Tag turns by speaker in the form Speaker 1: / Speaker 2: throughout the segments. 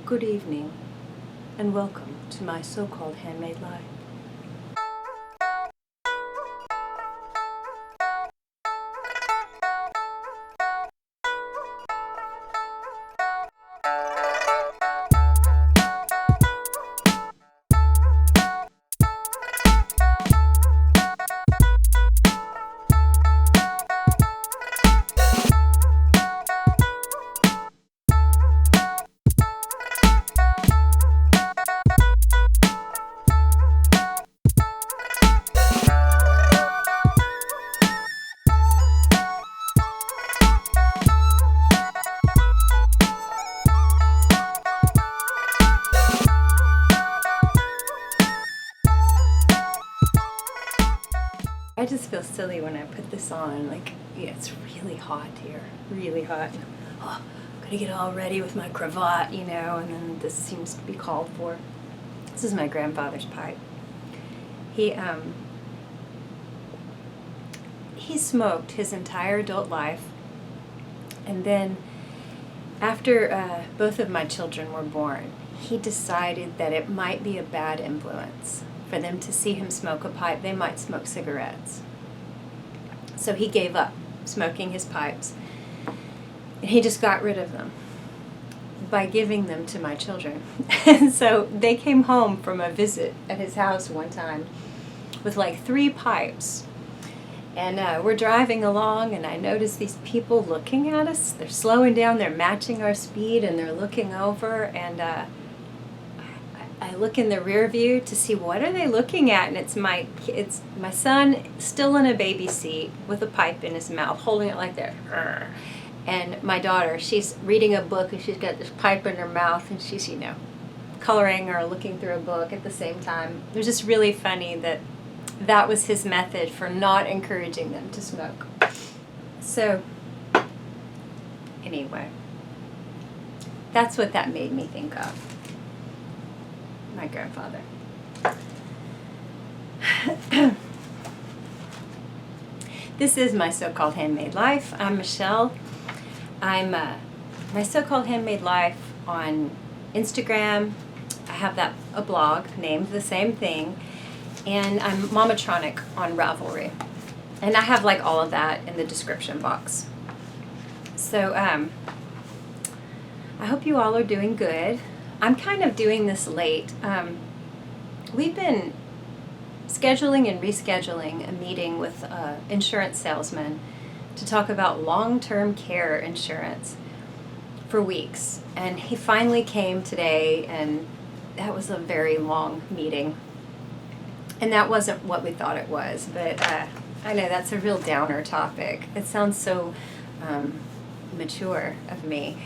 Speaker 1: Good evening, and welcome to my so-called handmade life. I just feel silly when I put this on. It's really hot here, really hot. Oh, gotta get all ready with my cravat, and then this seems to be called for. This is my grandfather's pipe. He smoked his entire adult life, and then after both of my children were born, he decided that it might be a bad influence for them to see him smoke a pipe. They might smoke cigarettes. So he gave up smoking his pipes, and he just got rid of them by giving them to my children. And so they came home from a visit at his house one time with like 3 pipes. And we're driving along, and I notice these people looking at us. They're slowing down, they're matching our speed, and they're looking over, and I look in the rear view to see what are they looking at, and it's my son still in a baby seat with a pipe in his mouth, holding it like that. And my daughter, she's reading a book, and she's got this pipe in her mouth, and she's, coloring or looking through a book at the same time. It was just really funny that was his method for not encouraging them to smoke. So, anyway, that's what that made me think of. My grandfather. This is my so-called handmade life. I'm Michelle. I'm my so-called handmade life on Instagram. I have a blog named the same thing. And I'm Mamatronic on Ravelry. And I have all of that in the description box. So I hope you all are doing good. I'm kind of doing this late. We've been scheduling and rescheduling a meeting with an insurance salesman to talk about long-term care insurance for weeks. And he finally came today, and that was a very long meeting. And that wasn't what we thought it was, but I know that's a real downer topic. It sounds so mature of me.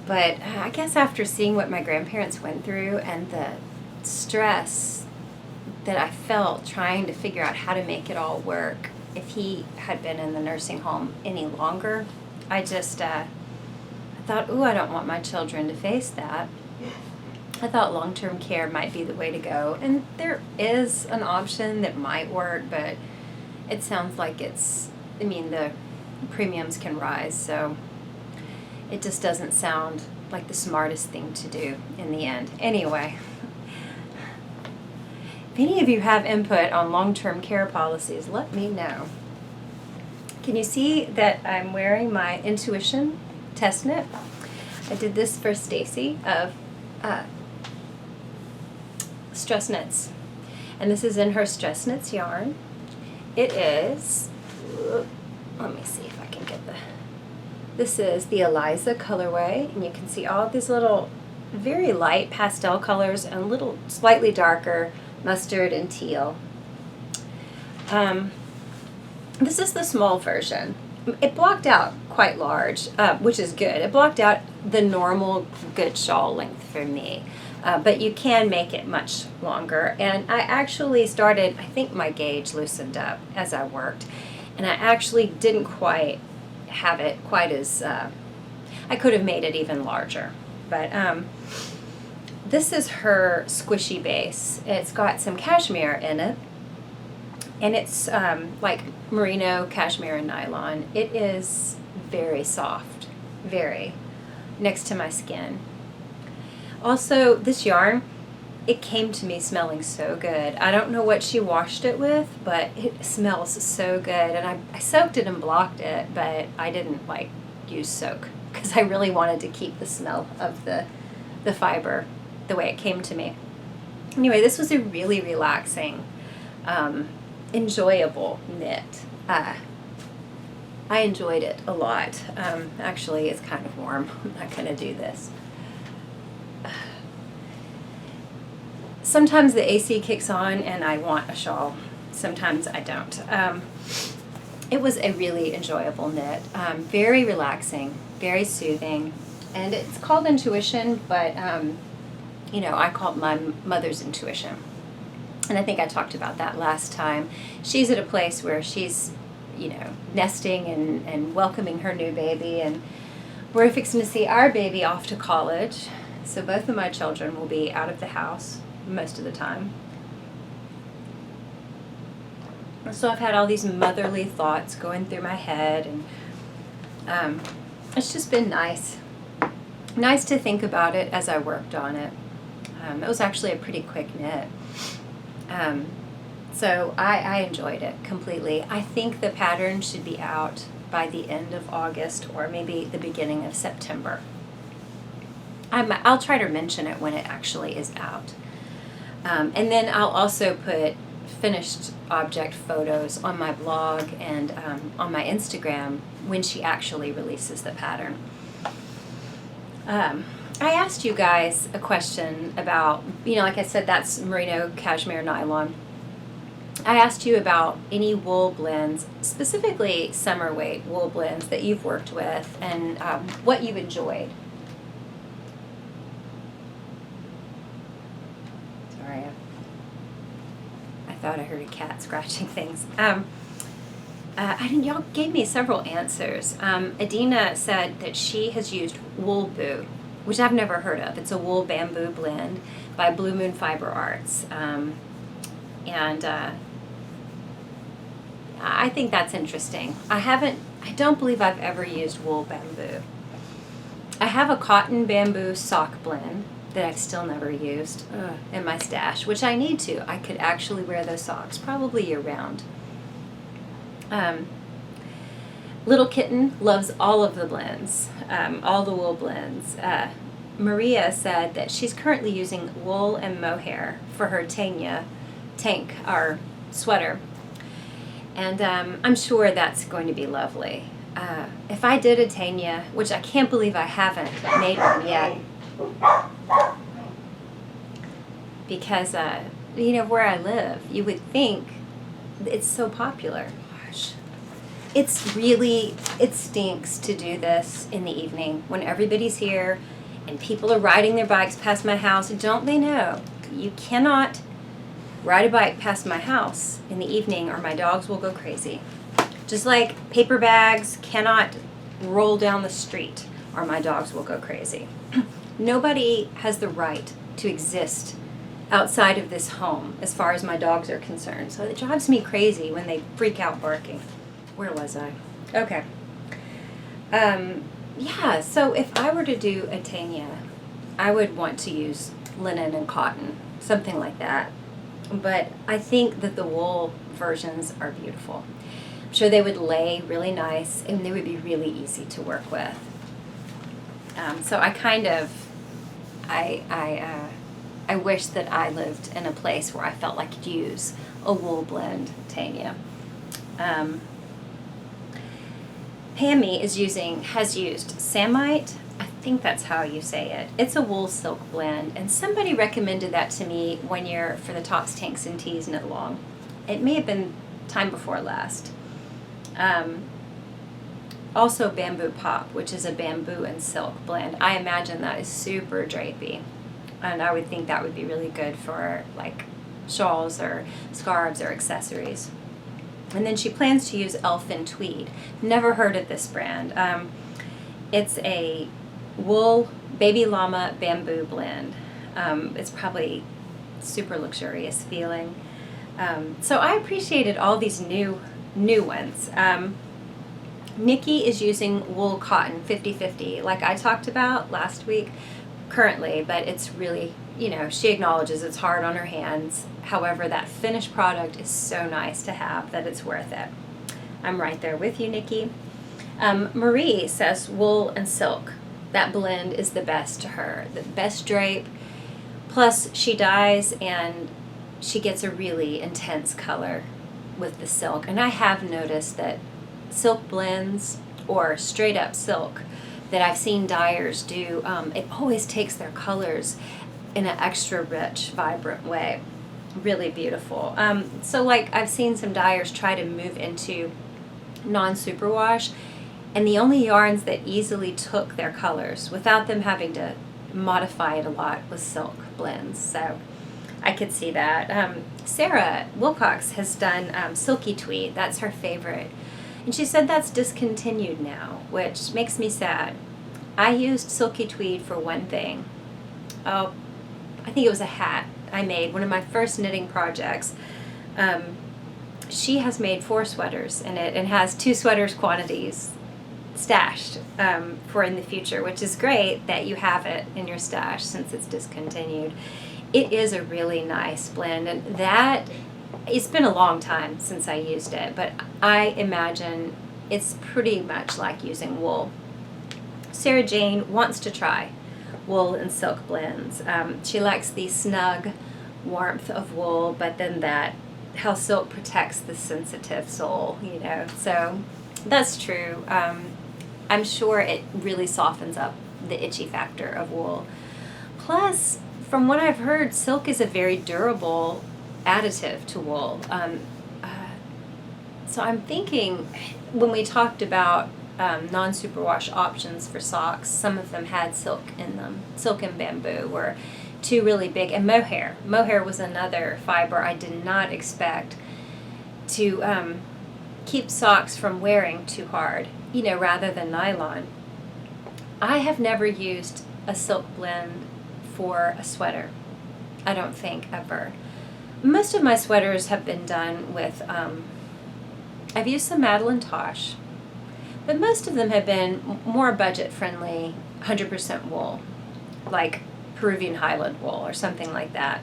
Speaker 1: But I guess after seeing what my grandparents went through and the stress that I felt trying to figure out how to make it all work, if he had been in the nursing home any longer, I thought, I don't want my children to face that. I thought long-term care might be the way to go. And there is an option that might work, but it sounds like the premiums can rise, so it just doesn't sound like the smartest thing to do in the end. Anyway, if any of you have input on long-term care policies, let me know. Can you see that I'm wearing my Intuition test knit? I did this for Stacy of Stress Knits, and this is in her Stress Knits yarn. It is, let me see if I can get this is the Eliza colorway, and you can see all these little very light pastel colors and little slightly darker mustard and teal. This is the small version. It blocked out quite large, which is good. It blocked out the normal good shawl length for me. But you can make it much longer. And I actually started, I think my gauge loosened up as I worked. And I actually didn't quite have it quite as, I could have made it even larger. But this is her squishy base. It's got some cashmere in it. And it's like merino, cashmere, and nylon. It is very soft, very, next to my skin. Also, this yarn, it came to me smelling so good. I don't know what she washed it with, but it smells so good. And I soaked it and blocked it, but I didn't like use soak because I really wanted to keep the smell of the fiber the way it came to me. Anyway, this was a really relaxing, enjoyable knit. I enjoyed it a lot. Actually, it's kind of warm. I'm not going to do this. Sometimes the AC kicks on and I want a shawl. Sometimes I don't. It was a really enjoyable knit. Very relaxing, very soothing. And it's called intuition, but I call it my mother's intuition. And I think I talked about that last time. She's at a place where she's, nesting and welcoming her new baby. And we're fixing to see our baby off to college. So both of my children will be out of the house most of the time. So I've had all these motherly thoughts going through my head, and it's just been nice to think about it as I worked on it. It was actually a pretty quick knit. So I enjoyed it completely. I think the pattern should be out by the end of August or maybe the beginning of September. I'll try to mention it when it actually is out. And then I'll also put finished object photos on my blog and on my Instagram when she actually releases the pattern. I asked you guys a question about, like I said, that's merino cashmere nylon. I asked you about any wool blends, specifically summer weight wool blends that you've worked with and what you've enjoyed. Sorry, I thought I heard a cat scratching things. Y'all gave me several answers. Adina said that she has used Wool Boo, which I've never heard of. It's a wool bamboo blend by Blue Moon Fiber Arts. I think that's interesting. I don't believe I've ever used wool bamboo. I have a cotton bamboo sock blend that I've still never used in my stash, which I need to. I could actually wear those socks probably year round. Little Kitten loves all of the blends, all the wool blends. Maria said that she's currently using wool and mohair for her tank, our sweater. And I'm sure that's going to be lovely. If I did a Tanya, which I can't believe I haven't made one yet, because, where I live, you would think it's so popular. Gosh. It stinks to do this in the evening when everybody's here and people are riding their bikes past my house. Don't they know you cannot ride a bike past my house in the evening or my dogs will go crazy. Just like paper bags cannot roll down the street or my dogs will go crazy. Nobody has the right to exist outside of this home as far as my dogs are concerned. So it drives me crazy when they freak out barking. Where was I? Okay. So if I were to do a Tanya, I would want to use linen and cotton, something like that. But I think that the wool versions are beautiful. I'm sure they would lay really nice and they would be really easy to work with. So I wish that I lived in a place where I felt like I could use a wool blend Tanya. Pammy has used Samite. I think that's how you say it. It's a wool silk blend, and somebody recommended that to me one year for the Tops, Tanks, and Tees knit along. It may have been time before last. Also Bamboo Pop, which is a bamboo and silk blend. I imagine that is super drapey, and I would think that would be really good for like shawls or scarves or accessories. And then she plans to use Elfin Tweed. Never heard of this brand. It's a wool baby llama bamboo blend. It's probably super luxurious feeling. So I appreciated all these new ones. Nikki is using wool cotton 50-50 like I talked about last week. currently, but it's really, she acknowledges it's hard on her hands. However, that finished product is so nice to have that it's worth it. I'm right there with you, Nikki. Marie says wool and silk. That blend is the best to her, the best drape. Plus, she dyes and she gets a really intense color with the silk. And I have noticed that silk blends or straight up silk that I've seen dyers do, it always takes their colors in an extra rich, vibrant way. Really beautiful. So like I've seen some dyers try to move into non-superwash, and the only yarns that easily took their colors without them having to modify it a lot was silk blends. So I could see that. Sarah Wilcox has done Silky Tweed. That's her favorite. And she said that's discontinued now, which makes me sad. I used Silky Tweed for one thing. Oh, I think it was a hat I made, one of my first knitting projects. She has made 4 sweaters in it and has 2 sweaters quantities stashed for in the future, which is great that you have it in your stash since it's discontinued. It is a really nice blend, and that it's been a long time since I used it, but I imagine it's pretty much like using wool. Sarah Jane wants to try wool and silk blends. She likes the snug warmth of wool, but then how silk protects the sensitive soul, So that's true. I'm sure it really softens up the itchy factor of wool. Plus, from what I've heard, silk is a very durable additive to wool. So I'm thinking when we talked about non-superwash options for socks, some of them had silk in them. Silk and bamboo were 2 really big, and mohair. Mohair was another fiber I did not expect to keep socks from wearing too hard, rather than nylon. I have never used a silk blend for a sweater. I don't think ever. Most of my sweaters have been done with, I've used some Madeline Tosh, but most of them have been more budget friendly, 100% wool, like Peruvian Highland wool or something like that.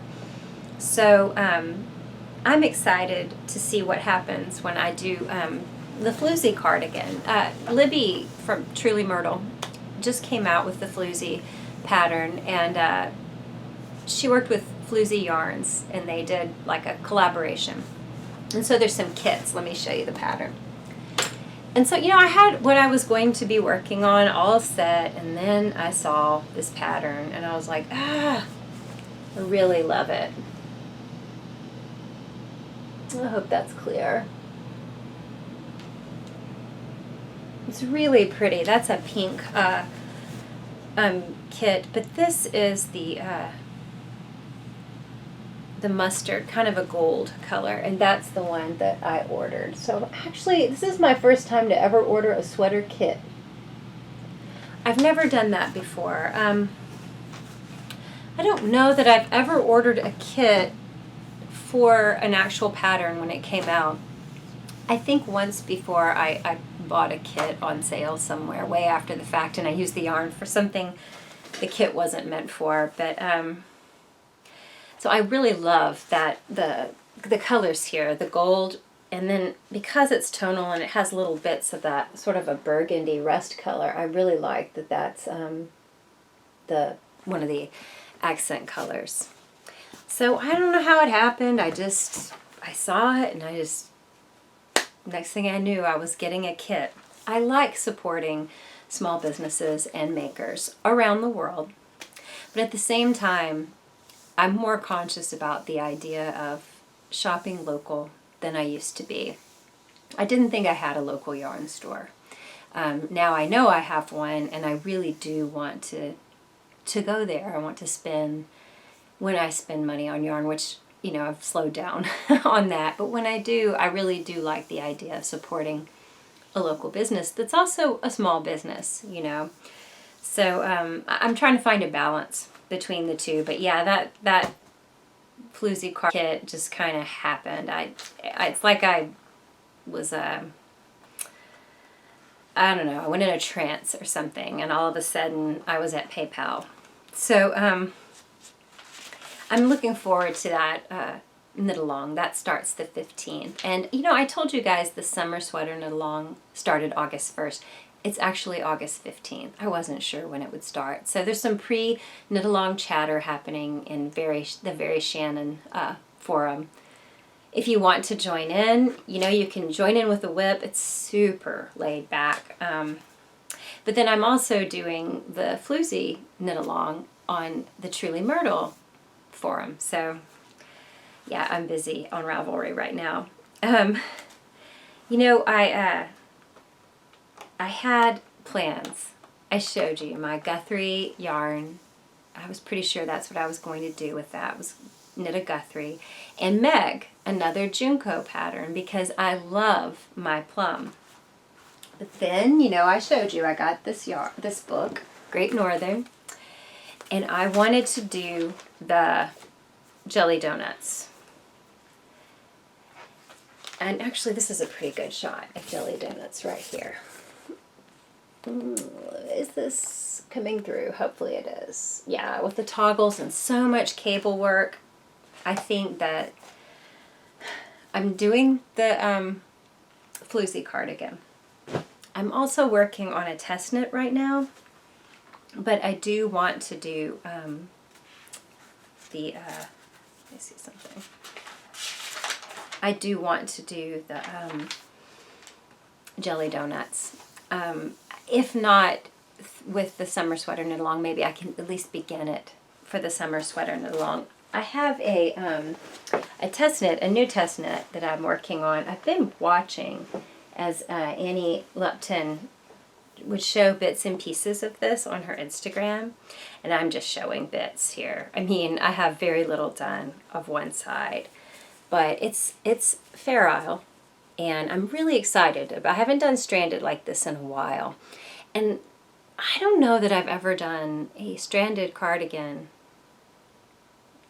Speaker 1: So I'm excited to see what happens when I do the Floozie cardigan. Libby from Truly Myrtle just came out with the Floozie pattern, and she worked with Floozie yarns, and they did like a collaboration. And so there's some kits. Let me show you the pattern. And so, I had what I was going to be working on all set, and then I saw this pattern, and I was like, I really love it. I hope that's clear. It's really pretty. That's a pink kit, but this is the mustard, kind of a gold color, and that's the one that I ordered. So actually, this is my first time to ever order a sweater kit. I've never done that before. I don't know that I've ever ordered a kit for an actual pattern when it came out. I think once before I bought a kit on sale somewhere way after the fact, and I used the yarn for something the kit wasn't meant for, but so I really love that the colors here, the gold, and then because it's tonal and it has little bits of that sort of a burgundy rust color, I really like that that's one of the accent colors. So I don't know how it happened. I saw it, and next thing I knew, I was getting a kit. I like supporting small businesses and makers around the world, but at the same time, I'm more conscious about the idea of shopping local than I used to be. I didn't think I had a local yarn store. Now I know I have one, and I really do want to go there. I want to spend, when I spend money on yarn, which, I've slowed down on that. But when I do, I really do like the idea of supporting a local business that's also a small business, So I'm trying to find a balance between the two. But yeah, that Floozie kit just kind of happened. It's like I was I don't know, I went in a trance or something, and all of a sudden I was at PayPal So I'm looking forward to that knit along. That starts the 15th. And you know, I told you guys the summer sweater knit along started August 1st. It's actually August 15th. I wasn't sure when it would start. So there's some pre-knit along chatter happening in the Very Shannon forum. If you want to join in, you know, you can join in with a whip. It's super laid back. But then I'm also doing the Floozie knit along on the Truly Myrtle forum. So yeah, I'm busy on Ravelry right now. You know, I had plans. I showed you my Guthrie yarn. I was pretty sure that's what I was going to do with that, was knit a Guthrie. And Meg, another Junko pattern, because I love my plum. But then, you know, I showed you I got this book, Great Northern, and I wanted to do the jelly donuts. And actually, this is a pretty good shot of jelly donuts right here. Is this coming through? Hopefully it is. Yeah, with the toggles and so much cable work, I think that I'm doing the Floozie cardigan. I'm also working on a test knit right now, but I do want to do let me see something. I do want to do the jelly donuts. If not with the summer sweater knit along, maybe I can at least begin it for the summer sweater knit along. I have a test knit, a new test knit that I'm working on. I've been watching as Annie Lupton would show bits and pieces of this on her Instagram, and I'm just showing bits here. I mean, I have very little done of one side, but it's Fair Isle, and I'm really excited. I haven't done stranded like this in a while, and I don't know that I've ever done a stranded cardigan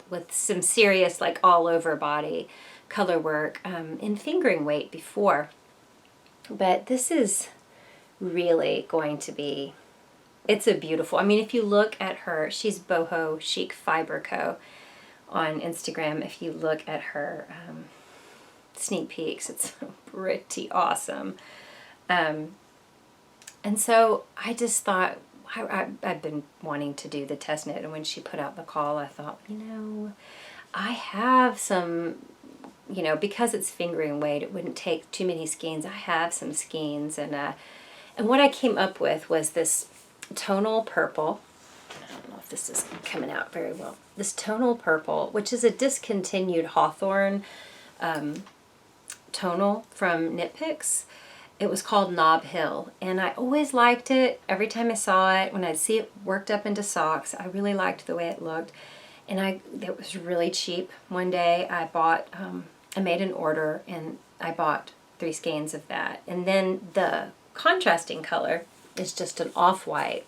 Speaker 1: with some serious, like, all over body color work in fingering weight before. But this is really going to be, it's a beautiful, I mean, if you look at her, she's Boho Chic Fiber Co. on Instagram. If you look at her sneak peeks, it's pretty awesome. And so I just thought, I've been wanting to do the test knit, and when she put out the call, I thought, you know, I have some, you know, because it's fingering weight, it wouldn't take too many skeins. I have some skeins, and what I came up with was this tonal purple. I don't know if this is coming out very well. This tonal purple, which is a discontinued Hawthorne tonal from Knit Picks. It was called Knob Hill, and I always liked it. Every time I saw it, when I'd see it worked up into socks, I really liked the way it looked. And it was really cheap. One day I bought, I made an order, and I bought 3 skeins of that. And then the contrasting color is just an off-white,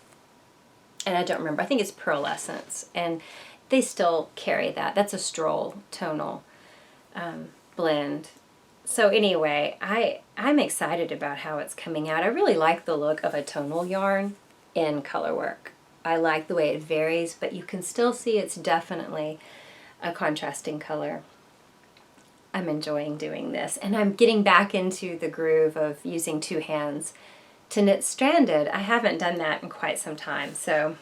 Speaker 1: and I don't remember, I think it's Pearlescence, and they still carry that. That's a Stroll tonal blend. So anyway, I'm excited about how it's coming out. I really like the look of a tonal yarn in color work. I like the way it varies, but you can still see it's definitely a contrasting color. I'm enjoying doing this, and I'm getting back into the groove of using 2 hands to knit stranded. I haven't done that in quite some time, so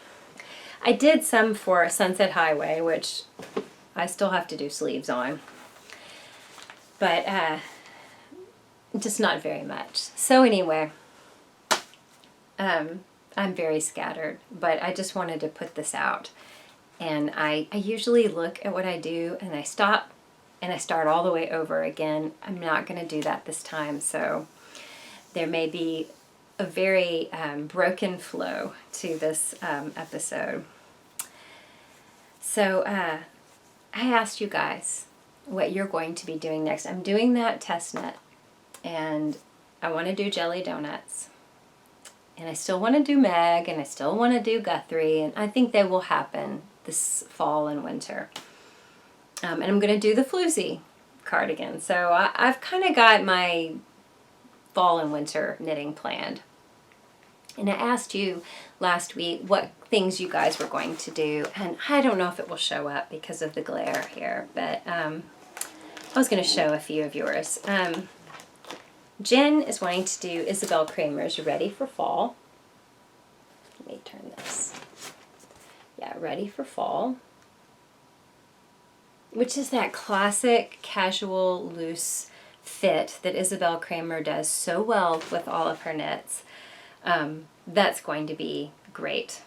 Speaker 1: I did some for Sunset Highway, which I still have to do sleeves on, but just not very much. So anyway, I'm very scattered, but I just wanted to put this out. And I usually look at what I do, and I stop, and I start all the way over again. I'm not going to do that this time, so there may be a very broken flow to this episode. So I asked you guys what you're going to be doing next. I'm doing that test knit, and I want to do jelly donuts, and I still want to do Meg, and I still want to do Guthrie, and I think they will happen this fall and winter. And I'm going to do the Floozie cardigan. So I've kind of got my fall and winter knitting planned. And I asked you last week what things you guys were going to do, and I don't know if it will show up because of the glare here, but I was going to show a few of yours. Jen is wanting to do Isabel Kramer's Ready for Fall. Let me turn this. Yeah, Ready for Fall, which is that classic casual loose fit that Isabel Kramer does so well with all of her knits. That's going to be great.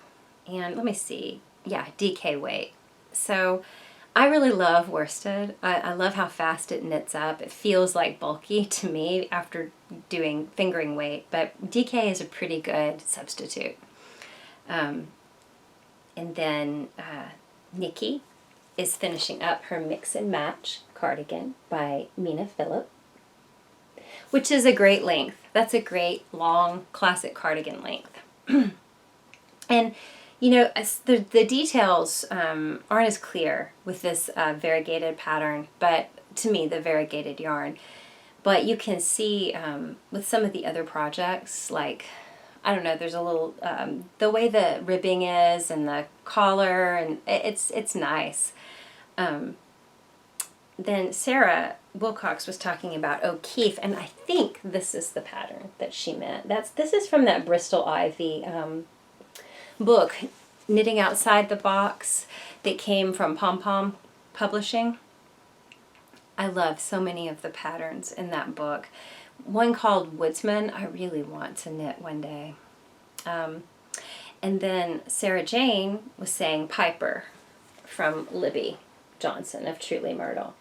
Speaker 1: And let me see. Yeah, DK weight. So I really love worsted. I love how fast it knits up. It feels like bulky to me after doing fingering weight, but DK is a pretty good substitute. And then Nikki is finishing up her Mix and Match cardigan by Mina Phillip, which is a great length. That's a great long classic cardigan length. And you know, the details aren't as clear with this variegated pattern, but to me, the variegated yarn. But you can see with some of the other projects, like, I don't know, there's a little, the way the ribbing is and the collar, and it's nice. Then Sarah Wilcox was talking about O'Keefe, and I think this is the pattern that she meant. This is from that Bristol Ivy book, Knitting Outside the Box, that came from Pom Pom Publishing. I love so many of the patterns in that book. One called Woodsman, I really want to knit one day. And then Sarah Jane was saying Piper from Libby Johnson of Truly Myrtle.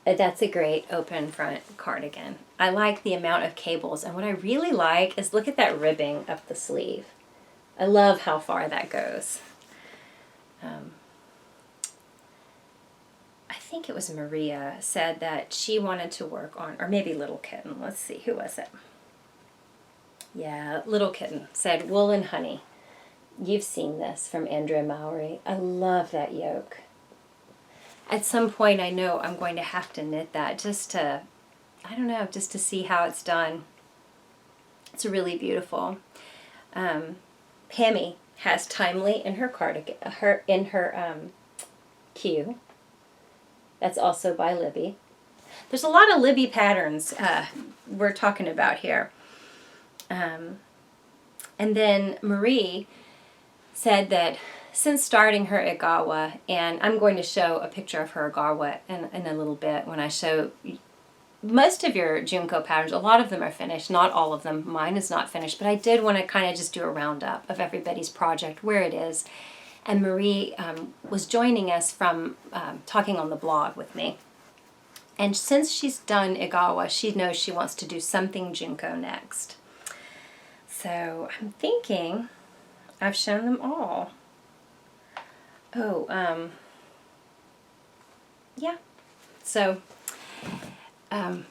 Speaker 1: That's a great open front cardigan. I like the amount of cables, and what I really like is look at that ribbing up the sleeve. I love how far that goes. I think it was Maria said that she wanted to work on, or maybe Little Kitten, let's see, who was it? Yeah, Little Kitten said Wool and Honey. You've seen this from Andrea Mowry. I love that yoke. At some point I know I'm going to have to knit that just to, I don't know, just to see how it's done. It's really beautiful. Pammy has Timely in her cardigan, in her queue. That's also by Libby. There's a lot of Libby patterns we're talking about here. And then Marie said that since starting her Igawa, and I'm going to show a picture of her Igawa in a little bit when I show most of your Junko patterns. A lot of them are finished, not all of them. Mine is not finished, but I did want to kind of just do a roundup of everybody's project, where it is. And Marie was joining us from talking on the blog with me. And since she's done Igawa, she knows she wants to do something Junko next. So I'm thinking I've shown them all. Oh, yeah. So, a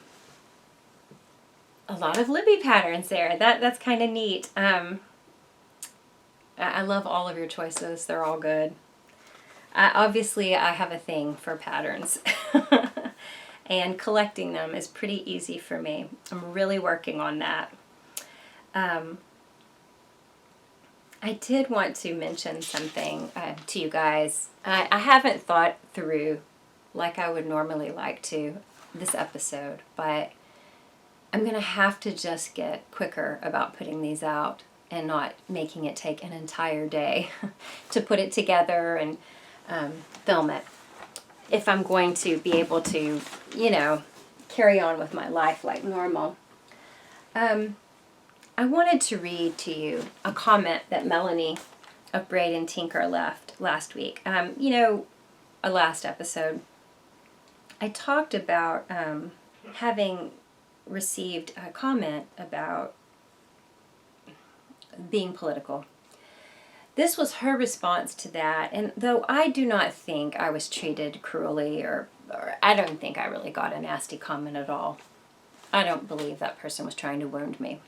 Speaker 1: lot of Libby patterns there. That's kind of neat. I love all of your choices. They're all good. Obviously, I have a thing for patterns. And collecting them is pretty easy for me. I'm really working on that. I did want to mention something to you guys. I haven't thought through like I would normally like to this episode, but I'm going to have to just get quicker about putting these out and not making it take an entire day to put it together and film it. If I'm going to be able to, you know, carry on with my life like normal. I wanted to read to you a comment that Melanie of Braid and Tinker left last week. You know, a last episode, I talked about having received a comment about being political. This was her response to that, and though I do not think I was treated cruelly, or I don't think I really got a nasty comment at all. I don't believe that person was trying to wound me.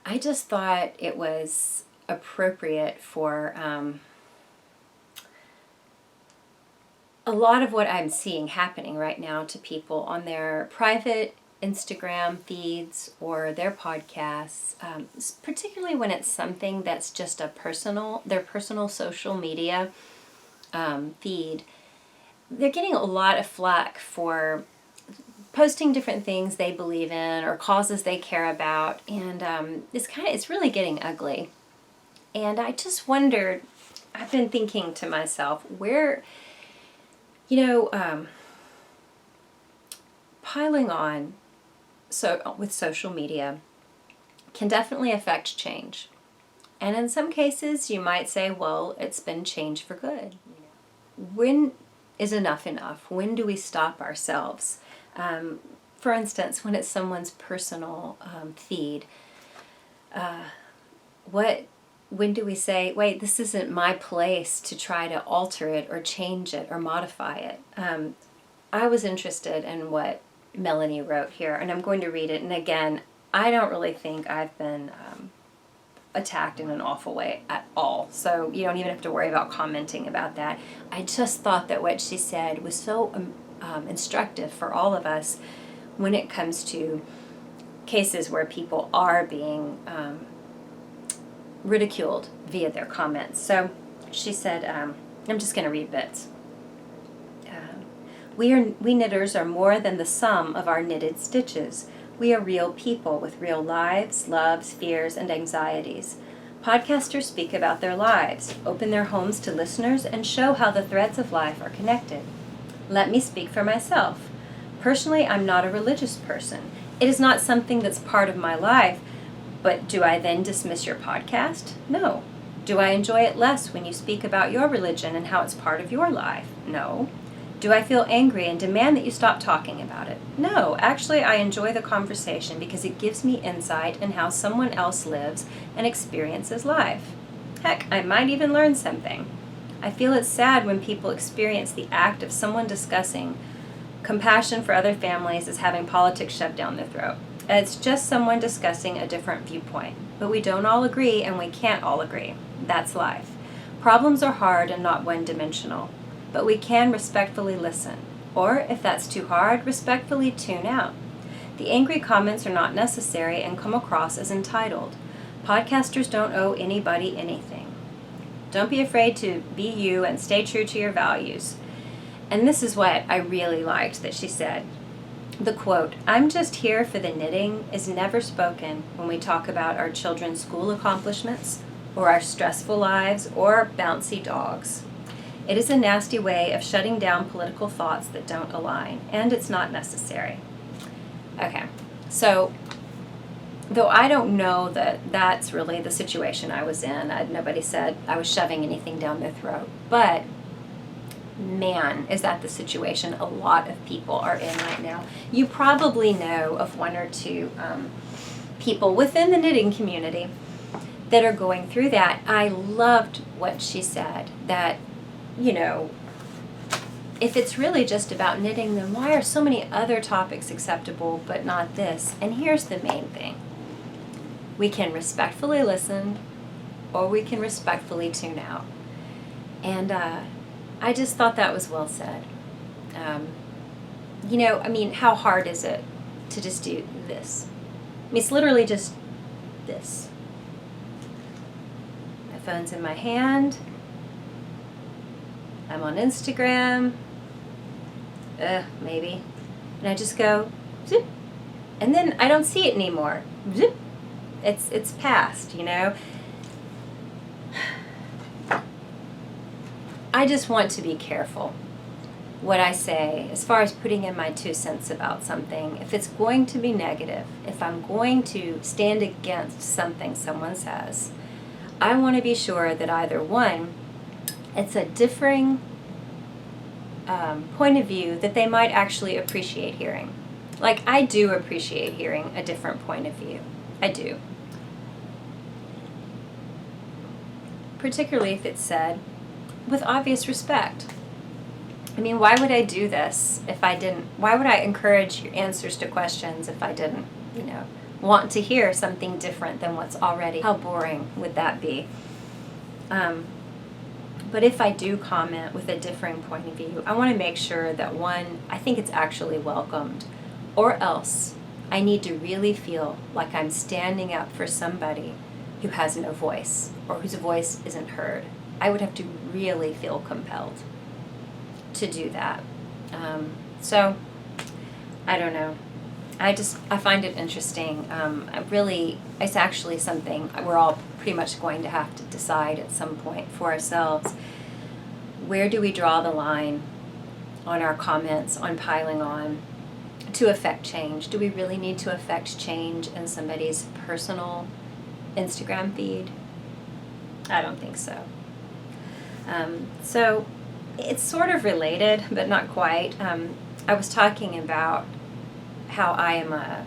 Speaker 1: I just thought it was appropriate for a lot of what I'm seeing happening right now to people on their private Instagram feeds or their podcasts, particularly when it's something that's just their personal social media feed, they're getting a lot of flack for posting different things they believe in or causes they care about, and it's really getting ugly. And I just wondered, I've been thinking to myself, where, piling on with social media can definitely affect change. And in some cases, you might say, well, it's been change for good. When is enough enough? When do we stop ourselves? For instance, when it's someone's personal feed, when do we say, wait, this isn't my place to try to alter it or change it or modify it? I was interested in what Melanie wrote here, and I'm going to read it. And again, I don't really think I've been attacked in an awful way at all, so you don't even have to worry about commenting about that. I just thought that what she said was so instructive for all of us when it comes to cases where people are being ridiculed via their comments. So she said, I'm just going to read bits. We knitters are more than the sum of our knitted stitches. We are real people with real lives, loves, fears, and anxieties. Podcasters speak about their lives, open their homes to listeners, and show how the threads of life are connected. Let me speak for myself. Personally, I'm not a religious person. It is not something that's part of my life, but do I then dismiss your podcast? No. Do I enjoy it less when you speak about your religion and how it's part of your life? No. Do I feel angry and demand that you stop talking about it? No, actually I enjoy the conversation because it gives me insight in how someone else lives and experiences life. Heck, I might even learn something. I feel it's sad when people experience the act of someone discussing compassion for other families as having politics shoved down their throat. It's just someone discussing a different viewpoint. But we don't all agree and we can't all agree. That's life. Problems are hard and not one-dimensional. But we can respectfully listen, or if that's too hard, respectfully tune out. The angry comments are not necessary and come across as entitled. Podcasters don't owe anybody anything. Don't be afraid to be you and stay true to your values. And this is what I really liked that she said. The quote, "I'm just here for the knitting," is never spoken when we talk about our children's school accomplishments, or our stressful lives, or bouncy dogs. It is a nasty way of shutting down political thoughts that don't align, and it's not necessary. Okay, so though I don't know that that's really the situation I was in, nobody said I was shoving anything down their throat, but man, is that the situation a lot of people are in right now. You probably know of one or two people within the knitting community that are going through that. I loved what she said, that if it's really just about knitting, then why are so many other topics acceptable but not this? And here's the main thing. We can respectfully listen, or we can respectfully tune out. And I just thought that was well said. How hard is it to just do this? It's literally just this. My phone's in my hand. I'm on Instagram, maybe, and I just go, zip, and then I don't see it anymore, zip, it's past, I just want to be careful what I say as far as putting in my 2 cents about something. If it's going to be negative, if I'm going to stand against something someone says, I want to be sure that either one, it's a differing point of view that they might actually appreciate hearing. Like, I do appreciate hearing a different point of view. I do. Particularly if it's said with obvious respect. Why would I do this if I didn't? Why would I encourage your answers to questions if I didn't, want to hear something different than what's already? How boring would that be? But if I do comment with a differing point of view, I want to make sure that one, I think it's actually welcomed, or else I need to really feel like I'm standing up for somebody who has no voice or whose voice isn't heard. I would have to really feel compelled to do that. So, I don't know. I find it interesting. It's actually something we're all pretty much going to have to decide at some point for ourselves. Where do we draw the line on our comments, on piling on, to affect change? Do we really need to affect change in somebody's personal Instagram feed? I don't think so. So it's sort of related, but not quite. I was talking about how I am a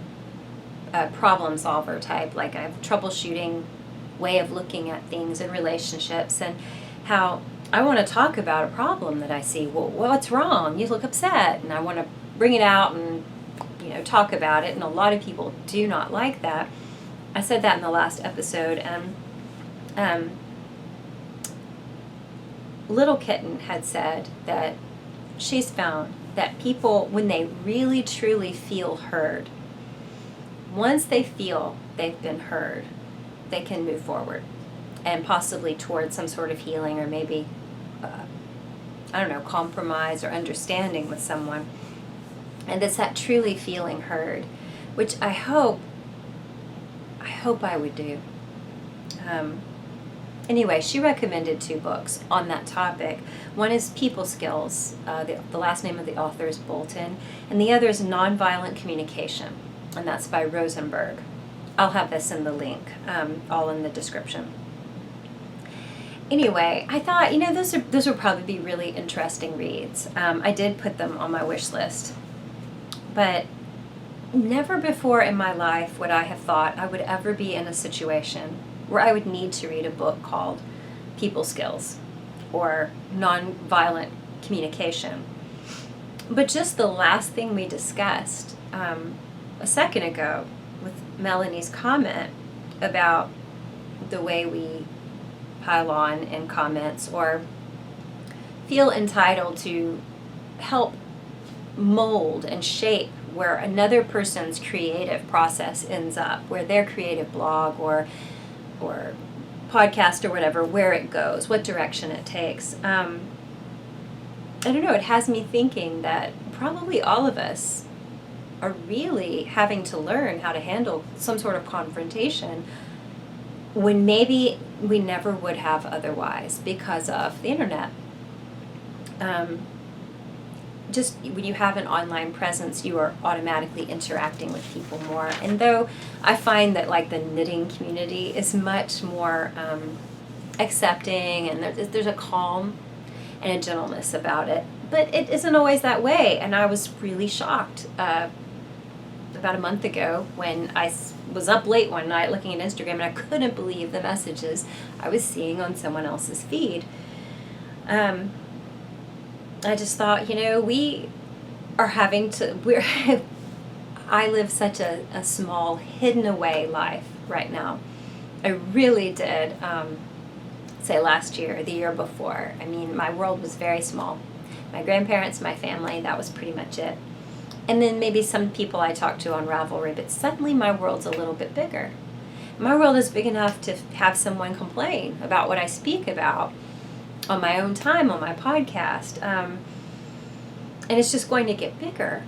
Speaker 1: problem solver type, like I have a troubleshooting way of looking at things in relationships, and how I want to talk about a problem that I see. Well, what's wrong? You look upset, and I want to bring it out and talk about it, and a lot of people do not like that. I said that in the last episode, and Little Kitten had said that she's found that people, when they really truly feel heard, once they feel they've been heard, they can move forward and possibly towards some sort of healing, or maybe compromise or understanding with someone. And it's that truly feeling heard, which I hope I would do. Anyway, she recommended 2 books on that topic. One is People Skills. The last name of the author is Bolton. And the other is Nonviolent Communication. And that's by Rosenberg. I'll have this in the link, all in the description. Anyway, I thought, those would probably be really interesting reads. I did put them on my wish list. But never before in my life would I have thought I would ever be in a situation where I would need to read a book called People Skills or Nonviolent Communication. But just the last thing we discussed a second ago with Melanie's comment about the way we pile on in comments or feel entitled to help mold and shape where another person's creative process ends up, where their creative blog or podcast or whatever, where it goes, what direction it takes. I don't know, it has me thinking that probably all of us are really having to learn how to handle some sort of confrontation when maybe we never would have otherwise because of the internet. Just when you have an online presence, you are automatically interacting with people more. And though I find that like the knitting community is much more accepting, and there's a calm and a gentleness about it, but it isn't always that way. And I was really shocked about a month ago when I was up late one night looking at Instagram, and I couldn't believe the messages I was seeing on someone else's feed. I just thought, we are having to, I live such a small, hidden away life right now. I really did, say last year or the year before. I mean, my world was very small. My grandparents, my family, that was pretty much it. And then maybe some people I talked to on Ravelry, but suddenly my world's a little bit bigger. My world is big enough to have someone complain about what I speak about on my own time, on my podcast. And it's just going to get bigger.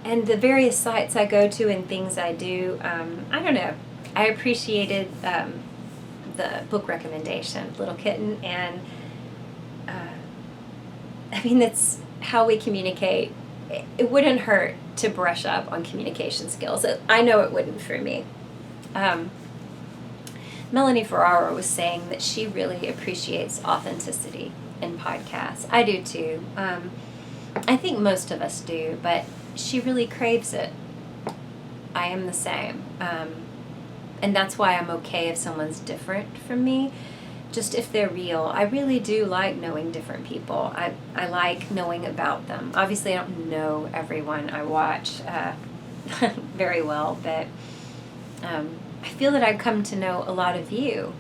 Speaker 1: And the various sites I go to and things I do, I don't know. I appreciated the book recommendation, Little Kitten, and that's how we communicate. It wouldn't hurt to brush up on communication skills. I know it wouldn't for me. Melanie Ferraro was saying that she really appreciates authenticity in podcasts. I do too. I think most of us do, but she really craves it. I am the same. And that's why I'm okay if someone's different from me. Just if they're real. I really do like knowing different people. I like knowing about them. Obviously, I don't know everyone I watch very well, but I feel that I've come to know a lot of you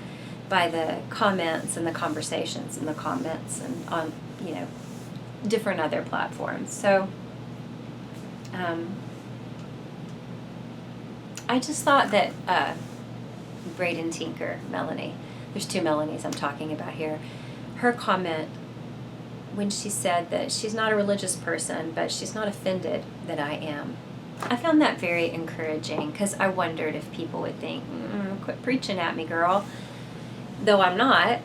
Speaker 1: by the comments and the conversations and the comments and on, different other platforms. So, I just thought that Braden Tinker, Melanie, there's two Melanies I'm talking about here, her comment when she said that she's not a religious person, but she's not offended that I am. I found that very encouraging because I wondered if people would think, quit preaching at me, girl. Though I'm not,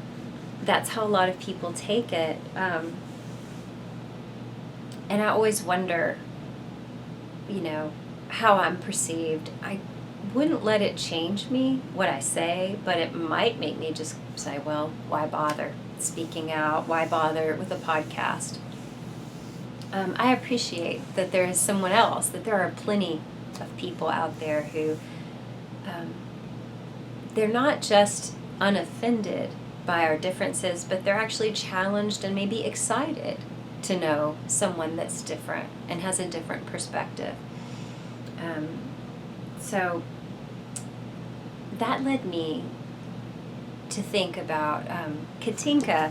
Speaker 1: that's how a lot of people take it. And I always wonder, how I'm perceived. I wouldn't let it change me, what I say, but it might make me just say, well, why bother speaking out? Why bother with a podcast? I appreciate that there is someone else, that there are plenty of people out there who, they're not just unoffended by our differences, but they're actually challenged and maybe excited to know someone that's different and has a different perspective. So that led me to think about, Katinka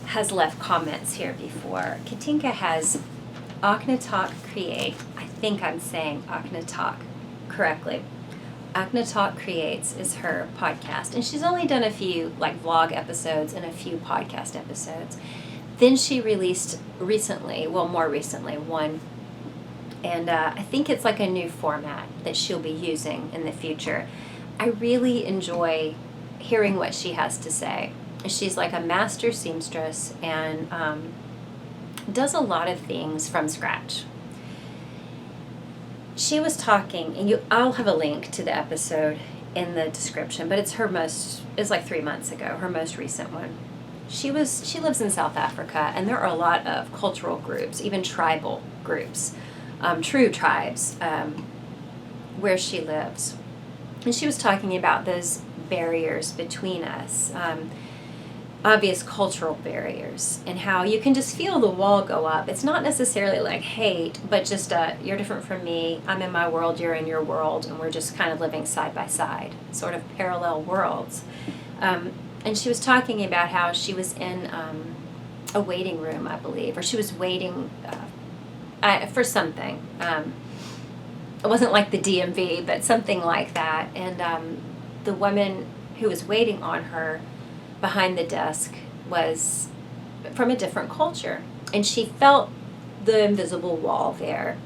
Speaker 1: has left comments here before. Katinka has Akhenatok Create. I think I'm saying Akhenatok correctly. Akhenatok Creates is her podcast, and she's only done a few vlog episodes and a few podcast episodes. Then she released more recently, one, and I think it's like a new format that she'll be using in the future. I really enjoy hearing what she has to say. She's like a master seamstress and does a lot of things from scratch. She was talking, and I'll have a link to the episode in the description, but it's like 3 months ago, her most recent one. She lives in South Africa, and there are a lot of cultural groups, even tribal groups, true tribes, where she lives. And she was talking about those barriers between us, obvious cultural barriers, and how you can just feel the wall go up. It's not necessarily like hate, but just you're different from me, I'm in my world, you're in your world, and we're just kind of living side by side, sort of parallel worlds. And she was talking about how she was in a waiting room, I believe, or she was waiting for something. It wasn't like the DMV, but something like that. And the woman who was waiting on her behind the desk was from a different culture, and she felt the invisible wall there.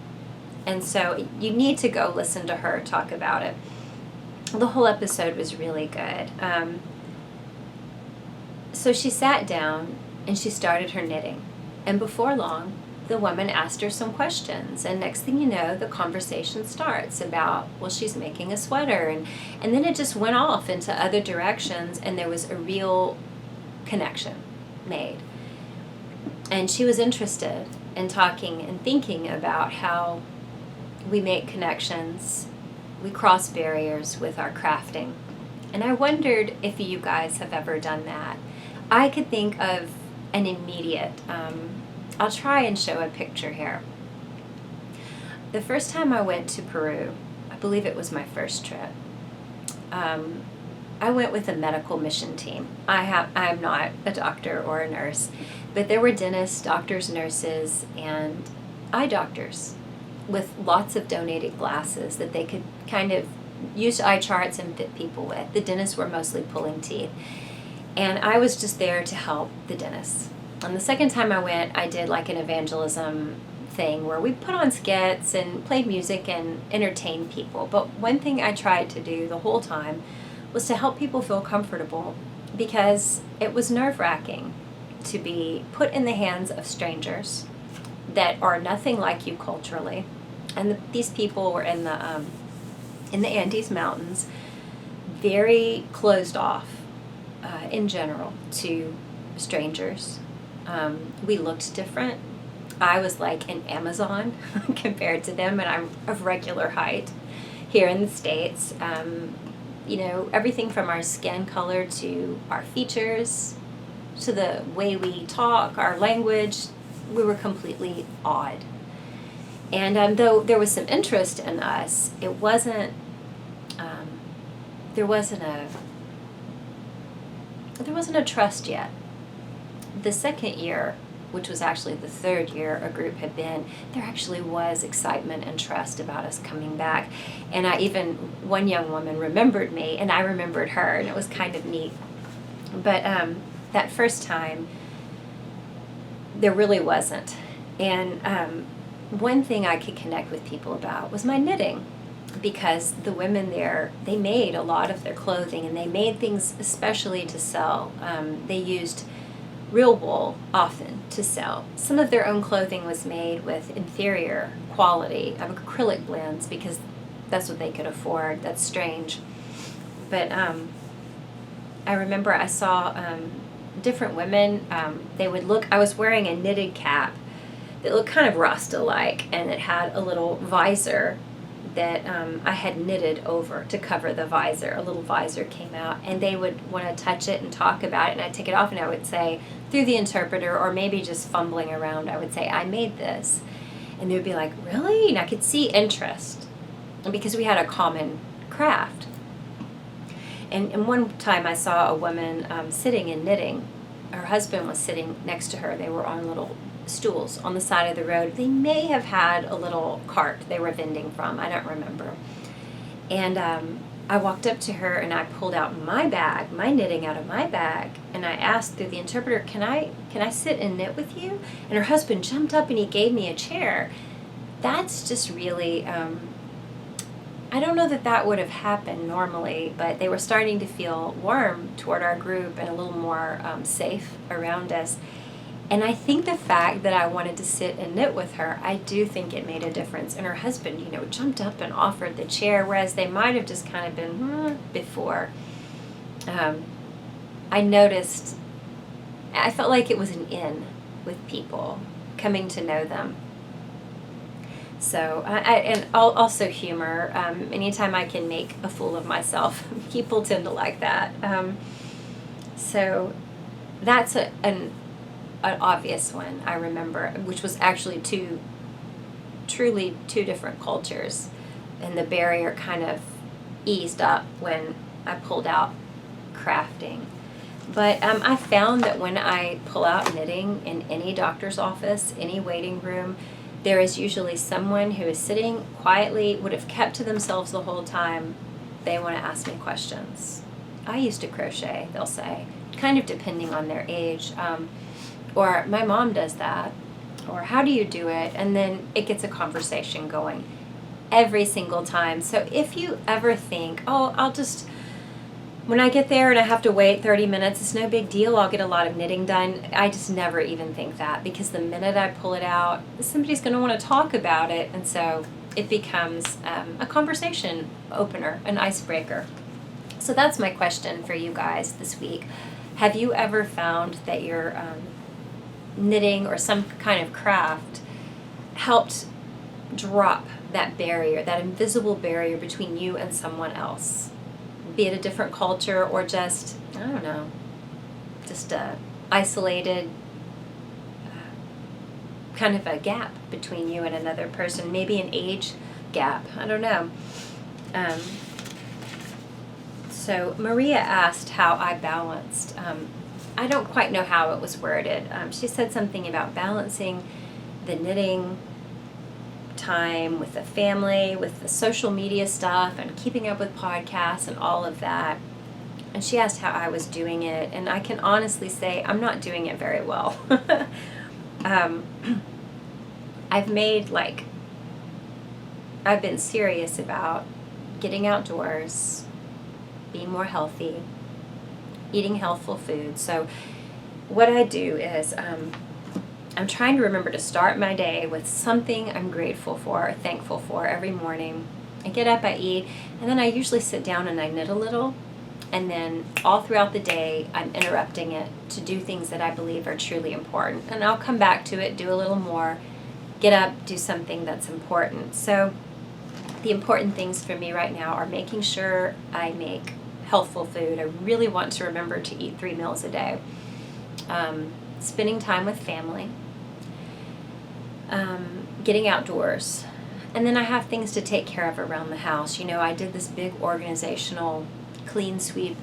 Speaker 1: And so you need to go listen to her talk about it. The whole episode was really good. So she sat down and she started her knitting, and before long the woman asked her some questions, and next thing you know, the conversation starts about, well, she's making a sweater, and then it just went off into other directions, and there was a real connection made. And she was interested in talking and thinking about how we make connections, we cross barriers with our crafting. And I wondered if you guys have ever done that. I could think of an immediate, I'll try and show a picture here. The first time I went to Peru, I believe it was my first trip, I went with a medical mission team. I'm not a doctor or a nurse, but there were dentists, doctors, nurses, and eye doctors with lots of donated glasses that they could kind of use eye charts and fit people with. The dentists were mostly pulling teeth, and I was just there to help the dentists. And the second time I went, I did like an evangelism thing where we put on skits and played music and entertained people. But one thing I tried to do the whole time was to help people feel comfortable, because it was nerve-wracking to be put in the hands of strangers that are nothing like you culturally. And these people were in the Andes Mountains, very closed off in general to strangers. We looked different. I was like an Amazon compared to them, and I'm of regular height here in the States. Everything from our skin color to our features to the way we talk, our language, we were completely odd. And though there was some interest in us, it wasn't, there wasn't a trust yet. The second year which was actually the third year a group had been, there actually was excitement and trust about us coming back. And one young woman remembered me, and I remembered her, and it was kind of neat. But that first time, there really wasn't. And one thing I could connect with people about was my knitting, because the women there, they made a lot of their clothing, and they made things especially to sell. They used real wool often to sell. Some of their own clothing was made with inferior quality of acrylic blends because that's what they could afford. That's strange. But I remember I saw different women. I was wearing a knitted cap that looked kind of Rasta-like, and it had a little visor that I had knitted over to cover the visor. A little visor came out, and they would want to touch it and talk about it, and I'd take it off, and I would say, through the interpreter, or maybe just fumbling around, I would say, I made this. And they would be like, really? And I could see interest, because we had a common craft. And one time I saw a woman sitting and knitting. Her husband was sitting next to her. They were on little stools on the side of the road. They may have had a little cart they were vending from. I don't remember. And I walked up to her, and I pulled out my bag, my knitting out of my bag, and I asked through the interpreter, can I sit and knit with you? And her husband jumped up and he gave me a chair. That's just really, I don't know that would have happened normally, but they were starting to feel warm toward our group and a little more safe around us. And I think the fact that I wanted to sit and knit with her, I do think it made a difference. And her husband, jumped up and offered the chair, whereas they might have just kind of been before. I noticed, I felt like it was an in with people, coming to know them. So, and also humor. Anytime I can make a fool of myself, people tend to like that. So that's an obvious one I remember, which was actually truly two different cultures, and the barrier kind of eased up when I pulled out crafting. But I found that when I pull out knitting in any doctor's office, any waiting room, there is usually someone who is sitting quietly, would have kept to themselves the whole time. They want to ask me questions. I used to crochet, they'll say, kind of depending on their age. Or my mom does that, or how do you do it? And then it gets a conversation going every single time. So if you ever think, when I get there and I have to wait 30 minutes, it's no big deal, I'll get a lot of knitting done. I just never even think that, because the minute I pull it out, somebody's going to want to talk about it. And so it becomes a conversation opener, an icebreaker. So that's my question for you guys this week. Have you ever found that your knitting or some kind of craft helped drop that barrier, that invisible barrier between you and someone else? Be it a different culture or just, I don't know, just a isolated kind of a gap between you and another person, maybe an age gap, I don't know. So Maria asked how I balanced. I don't quite know how it was worded. She said something about balancing the knitting time with the family, with the social media stuff, and keeping up with podcasts and all of that. And she asked how I was doing it, and I can honestly say I'm not doing it very well. I've been serious about getting outdoors, being more healthy, eating healthful food. So what I do is I'm trying to remember to start my day with something I'm grateful for, or thankful for every morning. I get up, I eat, and then I usually sit down and I knit a little. And then all throughout the day, I'm interrupting it to do things that I believe are truly important. And I'll come back to it, do a little more, get up, do something that's important. So the important things for me right now are making sure I make healthful food. I really want to remember to eat 3 meals a day. Spending time with family. Getting outdoors. And then I have things to take care of around the house. I did this big organizational clean sweep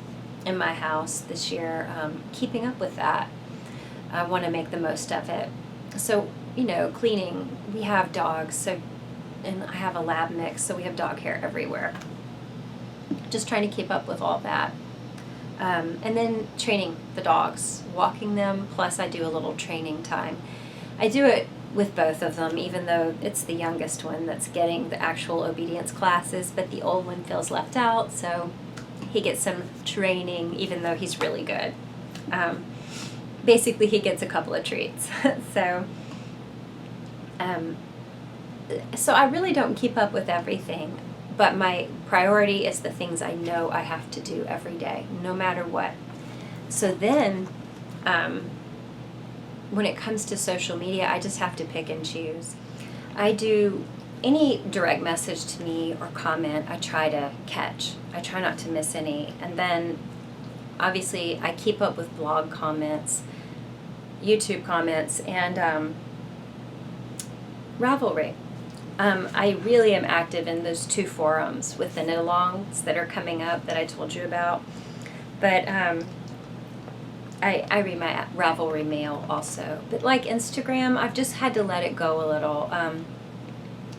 Speaker 1: in my house this year, keeping up with that. I want to make the most of it. So, cleaning, we have dogs, and I have a lab mix, so we have dog hair everywhere. Just trying to keep up with all that. And then training the dogs, walking them, plus I do a little training time. I do it with both of them, even though it's the youngest one that's getting the actual obedience classes, but the old one feels left out, so he gets some training, even though he's really good. Basically, he gets a couple of treats. So I really don't keep up with everything, but my priority is the things I know I have to do every day, no matter what. So then, when it comes to social media, I just have to pick and choose. I do any direct message to me or comment, I try to catch. I try not to miss any. And then, obviously, I keep up with blog comments, YouTube comments, and Ravelry. I really am active in those 2 forums with the knit-alongs that are coming up that I told you about. But I read my Ravelry mail also. But like Instagram, I've just had to let it go a little.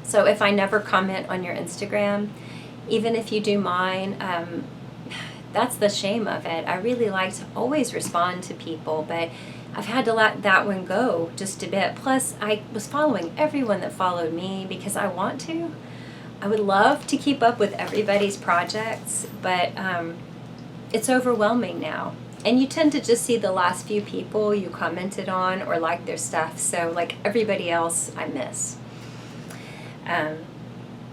Speaker 1: So if I never comment on your Instagram, even if you do mine, that's the shame of it. I really like to always respond to people, but I've had to let that one go just a bit. Plus, I was following everyone that followed me because I want to. I would love to keep up with everybody's projects, but it's overwhelming now. And you tend to just see the last few people you commented on or like their stuff, so like everybody else I miss.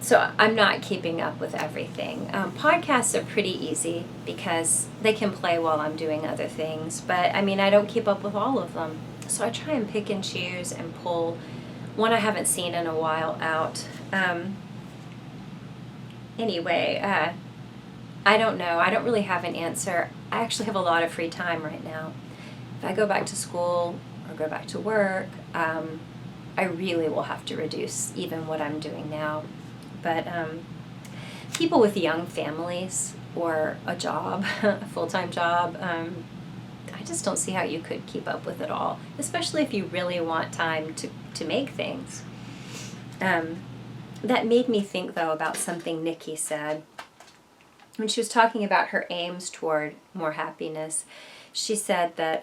Speaker 1: So I'm not keeping up with everything. Podcasts are pretty easy because they can play while I'm doing other things. But, I don't keep up with all of them. So I try and pick and choose and pull one I haven't seen in a while out. Anyway, I don't know. I don't really have an answer. I actually have a lot of free time right now. If I go back to school or go back to work, I really will have to reduce even what I'm doing now. But people with young families or a job, a full-time job, I just don't see how you could keep up with it all, especially if you really want time to make things. That made me think, though, about something Nikki said. When she was talking about her aims toward more happiness, she said that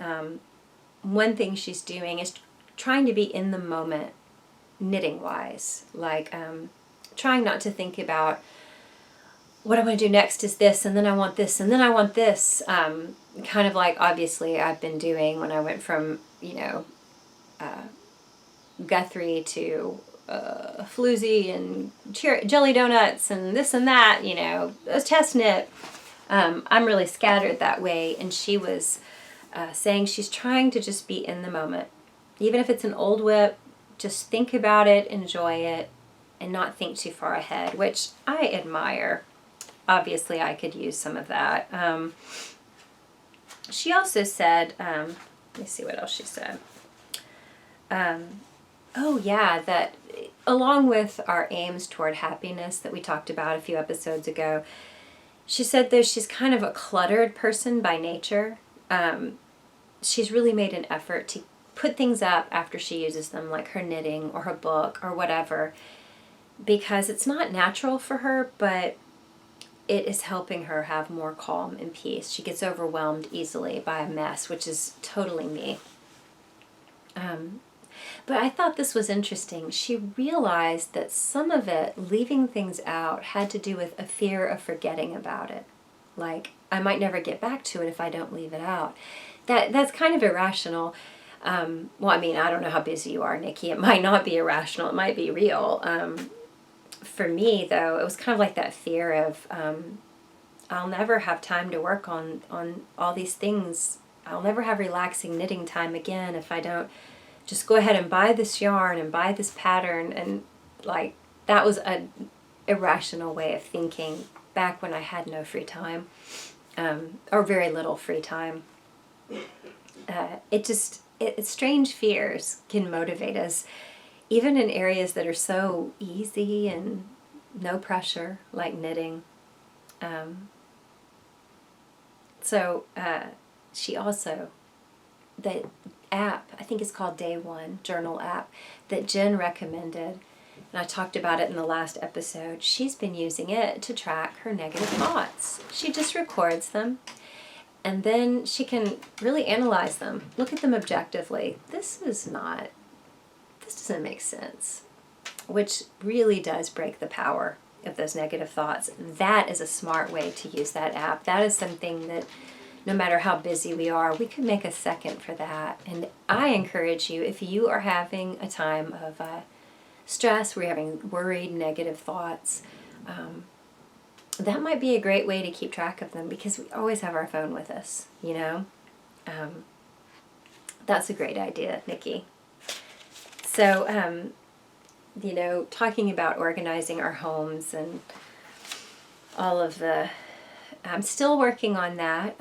Speaker 1: one thing she's doing is trying to be in the moment, knitting-wise, like trying not to think about what I want to do next is this, and then I want this, and then I want this. Kind of like, obviously, I've been doing when I went from, Guthrie to Floozie and jelly donuts and this and that, a test knit. I'm really scattered that way, and she was saying she's trying to just be in the moment. Even if it's an old whip, just think about it, enjoy it, and not think too far ahead, which I admire. Obviously, I could use some of that. She also said, let me see what else she said. That along with our aims toward happiness that we talked about a few episodes ago, she said that she's kind of a cluttered person by nature. She's really made an effort to put things up after she uses them, like her knitting or her book or whatever, because it's not natural for her, but it is helping her have more calm and peace. She gets overwhelmed easily by a mess, which is totally me. But I thought this was interesting. She realized that some of it, leaving things out, had to do with a fear of forgetting about it. Like, I might never get back to it if I don't leave it out. That's kind of irrational. I don't know how busy you are, Nikki. It might not be irrational. It might be real. For me, though, it was kind of like that fear of I'll never have time to work on all these things. I'll never have relaxing knitting time again if I don't just go ahead and buy this yarn and buy this pattern. And like, that was an irrational way of thinking back when I had no free time, or very little free time. Strange fears can motivate us, even in areas that are so easy and no pressure, like knitting. She also, that app, I think it's called Day One Journal app, that Jen recommended, and I talked about it in the last episode. She's been using it to track her negative thoughts. She just records them, and then she can really analyze them, look at them objectively. This doesn't make sense, which really does break the power of those negative thoughts. That is a smart way to use that app. That is something that no matter how busy we are, we could make a second for that. And I encourage you, if you are having a time of stress, we're having worried, negative thoughts, that might be a great way to keep track of them, because we always have our phone with us, you know? That's a great idea, Nikki. So, you know, talking about organizing our homes and all of the, I'm still working on that.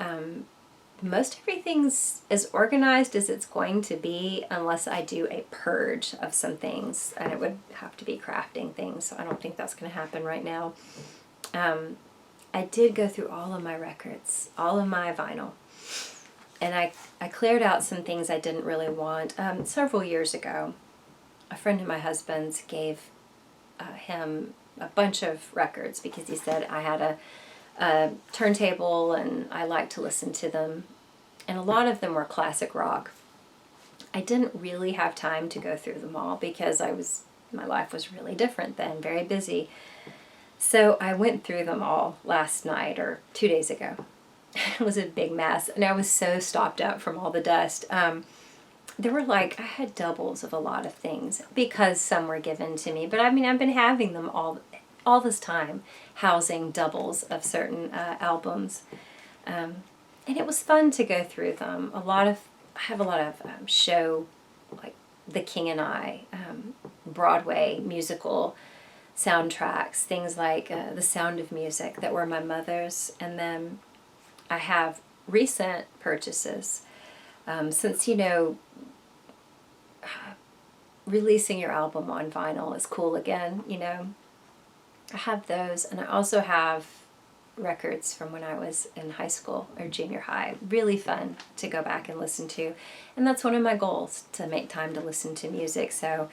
Speaker 1: Most everything's as organized as it's going to be, unless I do a purge of some things, and it would have to be crafting things, so I don't think that's going to happen right now. I did go through all of my records, all of my vinyl, and I cleared out some things I didn't really want. Several years ago, a friend of my husband's gave him a bunch of records because he said I had a turntable and I liked to listen to them, and a lot of them were classic rock. I didn't really have time to go through them all because my life was really different then, very busy. So I went through them all last night or 2 days ago. It was a big mess, and I was so stopped up from all the dust. There were I had doubles of a lot of things because some were given to me. But I mean, I've been having them all this time, housing doubles of certain albums. And it was fun to go through them. I have a lot of show, like The King and I, Broadway musical soundtracks, things like The Sound of Music that were my mother's. And then I have recent purchases. Since, you know, releasing your album on vinyl is cool again, you know, I have those, and I also have records from when I was in high school or junior high. Really fun to go back and listen to, and that's one of my goals, to make time to listen to music. So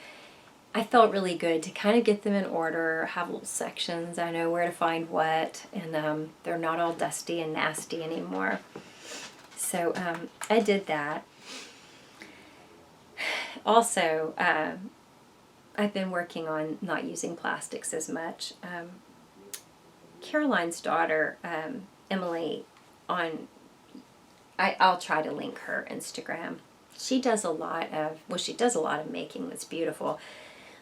Speaker 1: I felt really good to kind of get them in order, have little sections, I know where to find what, and they're not all dusty and nasty anymore. So I did that. Also, I've been working on not using plastics as much. Caroline's daughter, Emily, I'll try to link her Instagram. She does a lot of making that's beautiful.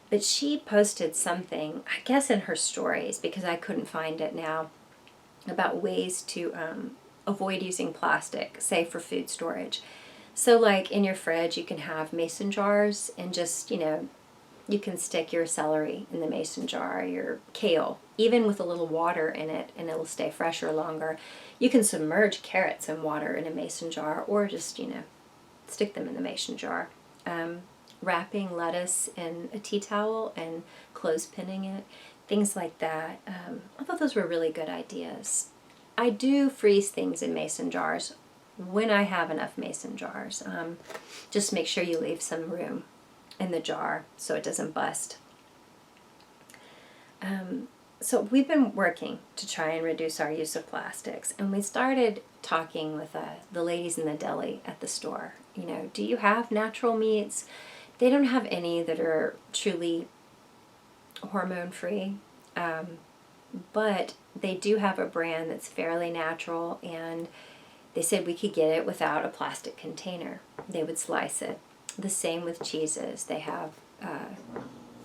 Speaker 1: But she posted something, I guess in her stories, because I couldn't find it now, about ways to avoid using plastic, say for food storage. So like in your fridge, you can have mason jars, and just, you know, you can stick your celery in the mason jar, your kale, even with a little water in it, and it'll stay fresher longer. You can submerge carrots in water in a mason jar, or just, you know, stick them in the mason jar. Wrapping lettuce in a tea towel and clothespinning it, things like that. I thought those were really good ideas. I do freeze things in mason jars when I have enough mason jars. Just make sure you leave some room in the jar so it doesn't bust. So we've been working to try and reduce our use of plastics, and we started talking with the ladies in the deli at the store. You know, do you have natural meats? They don't have any that are truly hormone-free, but they do have a brand that's fairly natural, and they said we could get it without a plastic container. They would slice it. The same with cheeses. They have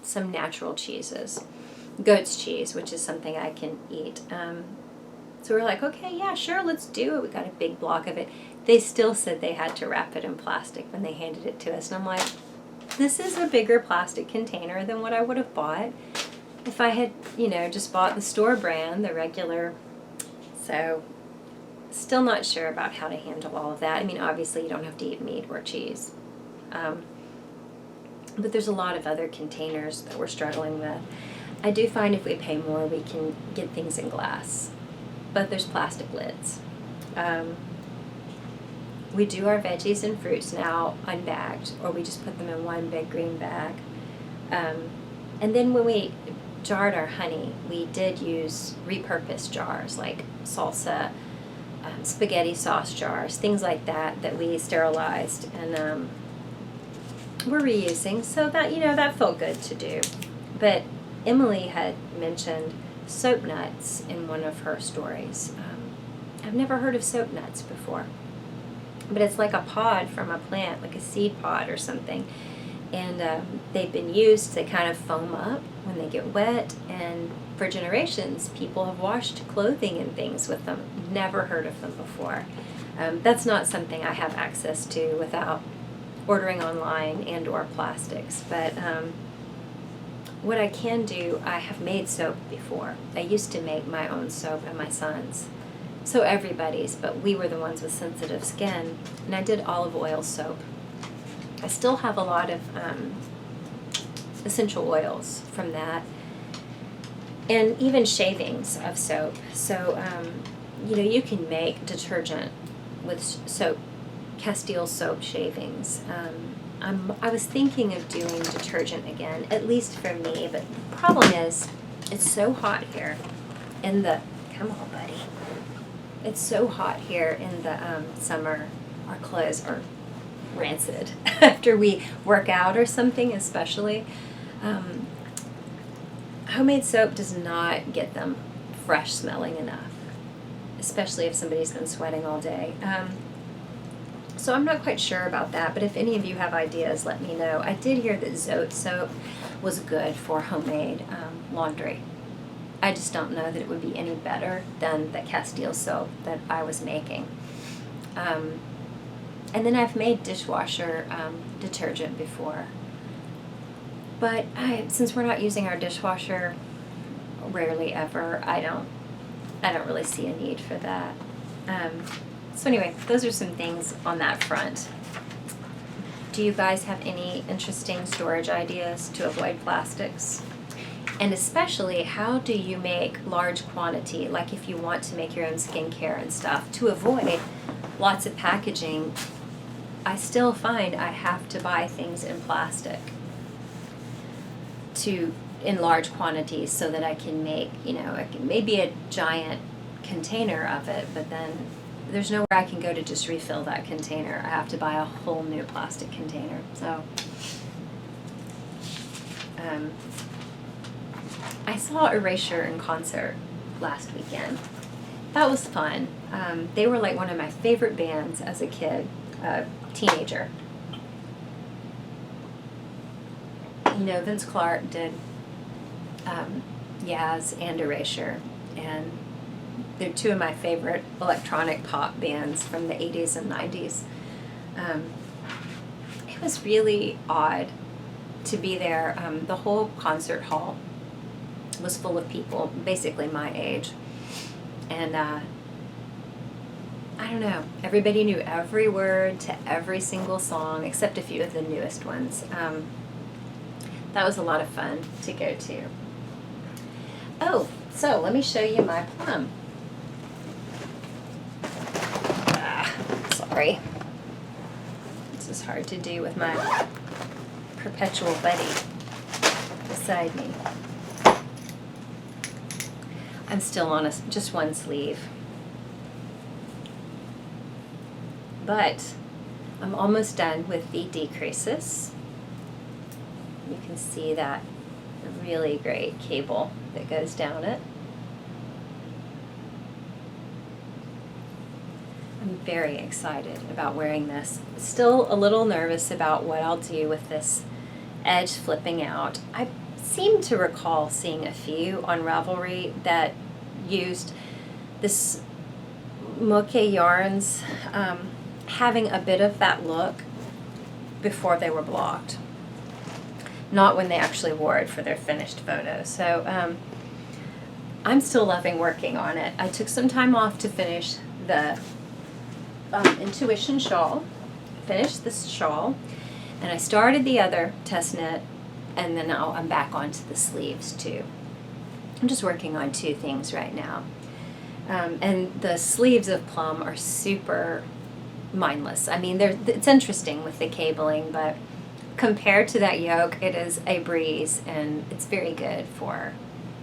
Speaker 1: some natural cheeses. Goat's cheese, which is something I can eat. So we're like, okay, yeah, sure, let's do it. We got a big block of it. They still said they had to wrap it in plastic when they handed it to us. And I'm like, this is a bigger plastic container than what I would have bought if I had, you know, just bought the store brand, the regular. So still not sure about how to handle all of that. I mean, obviously you don't have to eat meat or cheese. But there's a lot of other containers that we're struggling with. I do find if we pay more, we can get things in glass. But there's plastic lids. We do our veggies and fruits now unbagged, or we just put them in one big green bag. And then when we jarred our honey, we did use repurposed jars like salsa, spaghetti sauce jars, things like that that we sterilized and we're reusing. So that, that felt good to do. But Emily had mentioned soap nuts in one of her stories. I've never heard of soap nuts before, but it's like a pod from a plant, like a seed pod or something. And they've been used, they kind of foam up when they get wet, and for generations people have washed clothing and things with them. Never heard of them before. That's not something I have access to without ordering online and or plastics, but what I can do, I have made soap before. I used to make my own soap and my son's. So everybody's, but we were the ones with sensitive skin, and I did olive oil soap. I still have a lot of essential oils from that, and even shavings of soap. So, you can make detergent with soap, Castile soap shavings. I was thinking of doing detergent again, at least for me, but the problem is it's so hot here in the, come on buddy, it's so hot here in the summer. Our clothes are rancid after we work out or something, especially. Homemade soap does not get them fresh smelling enough, especially if somebody's been sweating all day. So I'm not quite sure about that, but if any of you have ideas, let me know. I did hear that Zote soap was good for homemade laundry. I just don't know that it would be any better than the Castile soap that I was making. And then I've made dishwasher detergent before. But since we're not using our dishwasher, rarely ever, I don't really see a need for that. So anyway, those are some things on that front. Do you guys have any interesting storage ideas to avoid plastics? And especially, how do you make large quantity, like if you want to make your own skincare and stuff, to avoid lots of packaging? I still find I have to buy things in plastic in large quantities so that I can make, maybe a giant container of it, but then there's nowhere I can go to just refill that container. I have to buy a whole new plastic container. So I saw Erasure in concert last weekend. That was fun. They were like one of my favorite bands as a kid, teenager. Vince Clarke did Yaz and Erasure, and they're two of my favorite electronic pop bands from the 80s and 90s. It was really odd to be there. The whole concert hall was full of people, basically my age. And I don't know, everybody knew every word to every single song, except a few of the newest ones. That was a lot of fun to go to. Oh, so let me show you my plum. Sorry. This is hard to do with my perpetual buddy beside me. I'm still on just one sleeve. But I'm almost done with the decreases. You can see that really great cable that goes down it. I'm very excited about wearing this. Still a little nervous about what I'll do with this edge flipping out. I seem to recall seeing a few on Ravelry that used this moche yarns having a bit of that look before they were blocked. Not when they actually wore it for their finished photo. So I'm still loving working on it. I took some time off to finish the Intuition shawl, finished this shawl, and I started the other test knit, and then now I'm back onto the sleeves too. I'm just working on two things right now. And the sleeves of Plum are super mindless. I mean, it's interesting with the cabling, but compared to that yoke, it is a breeze, and it's very good for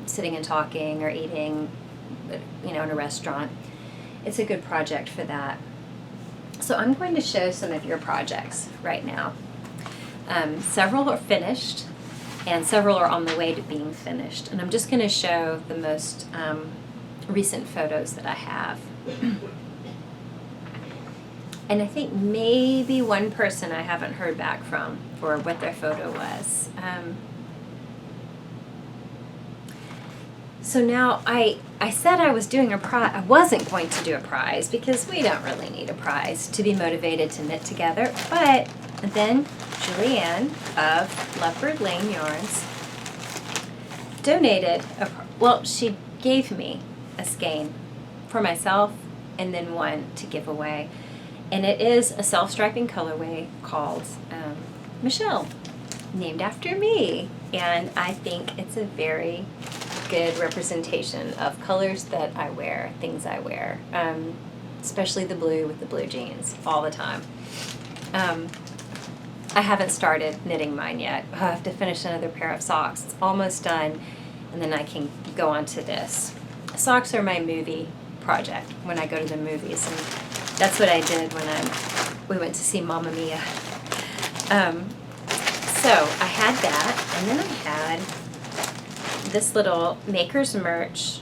Speaker 1: sitting and talking or eating, in a restaurant. It's a good project for that. So I'm going to show some of your projects right now. Several are finished, and several are on the way to being finished. And I'm just going to show the most recent photos that I have. And I think maybe one person I haven't heard back from for what their photo was. So now I said I was doing a prize. I wasn't going to do a prize because we don't really need a prize to be motivated to knit together. But then Julianne of Leopard Lane Yarns donated she gave me a skein for myself and then one to give away. And it is a self-striping colorway called Michelle, named after me. And I think it's a very good representation of colors that I wear, things I wear, especially the blue with the blue jeans all the time. I haven't started knitting mine yet. I have to finish another pair of socks. It's almost done, and then I can go on to this. Socks are my movie project when I go to the movies, and that's what I did when we went to see Mamma Mia. So I had that, and then I had this little Maker's Merch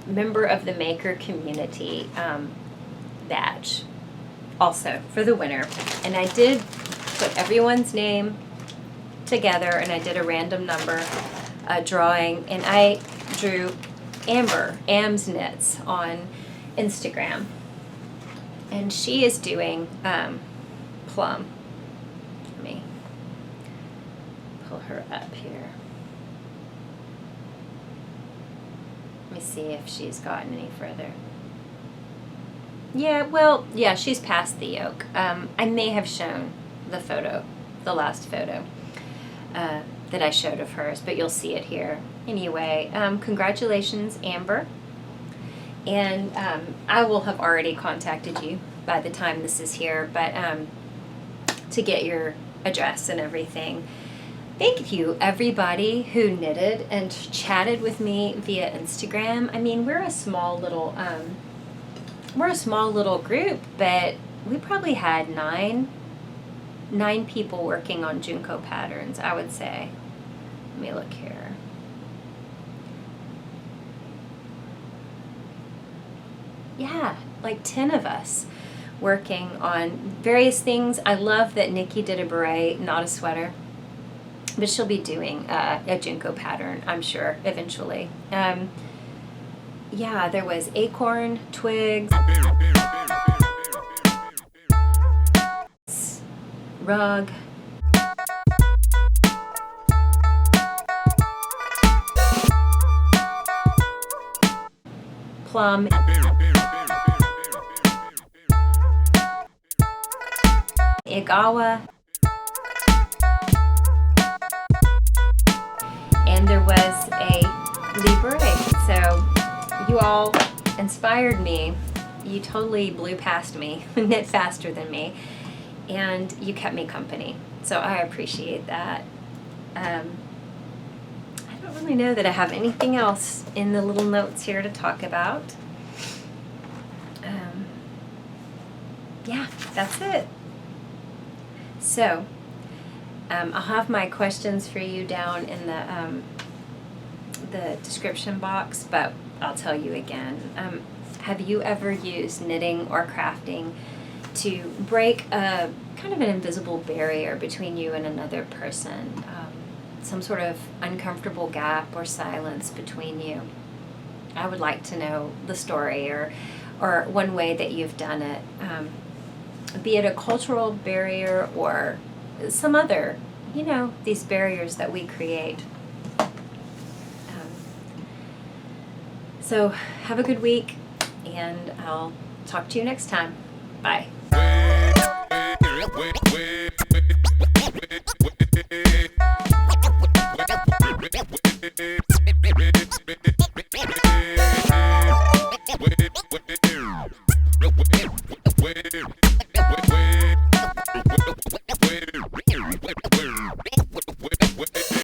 Speaker 1: member of the Maker community badge also for the winner. And I did put everyone's name together, and I did a random number drawing, and I drew Am's Knits on Instagram. And she is doing Plum. Let me pull her up here. Let me see if she's gotten any further. Yeah, she's past the yoke. I may have shown the last photo that I showed of hers, but you'll see it here. Anyway, congratulations, Amber. And I will have already contacted you by the time this is here, but to get your address and everything. Thank you, everybody who knitted and chatted with me via Instagram. I mean, we're a small little group, but we probably had nine people working on Junko Patterns, I would say. Let me look here. Yeah, like 10 of us working on various things. I love that Nikki did a beret, not a sweater, but she'll be doing a Junko pattern, I'm sure, eventually. Yeah, there was acorn, twigs, rug, plum, Igawa, and there was a Libre. So you all inspired me. You totally blew past me, knit faster than me, and you kept me company. So I appreciate that. I don't really know that I have anything else in the little notes here to talk about. Yeah, that's it. So, I'll have my questions for you down in the description box, but I'll tell you again. Have you ever used knitting or crafting to break a kind of an invisible barrier between you and another person? Some sort of uncomfortable gap or silence between you? I would like to know the story or one way that you've done it. Be it a cultural barrier or some other, these barriers that we create. So have a good week, and I'll talk to you next time. Bye.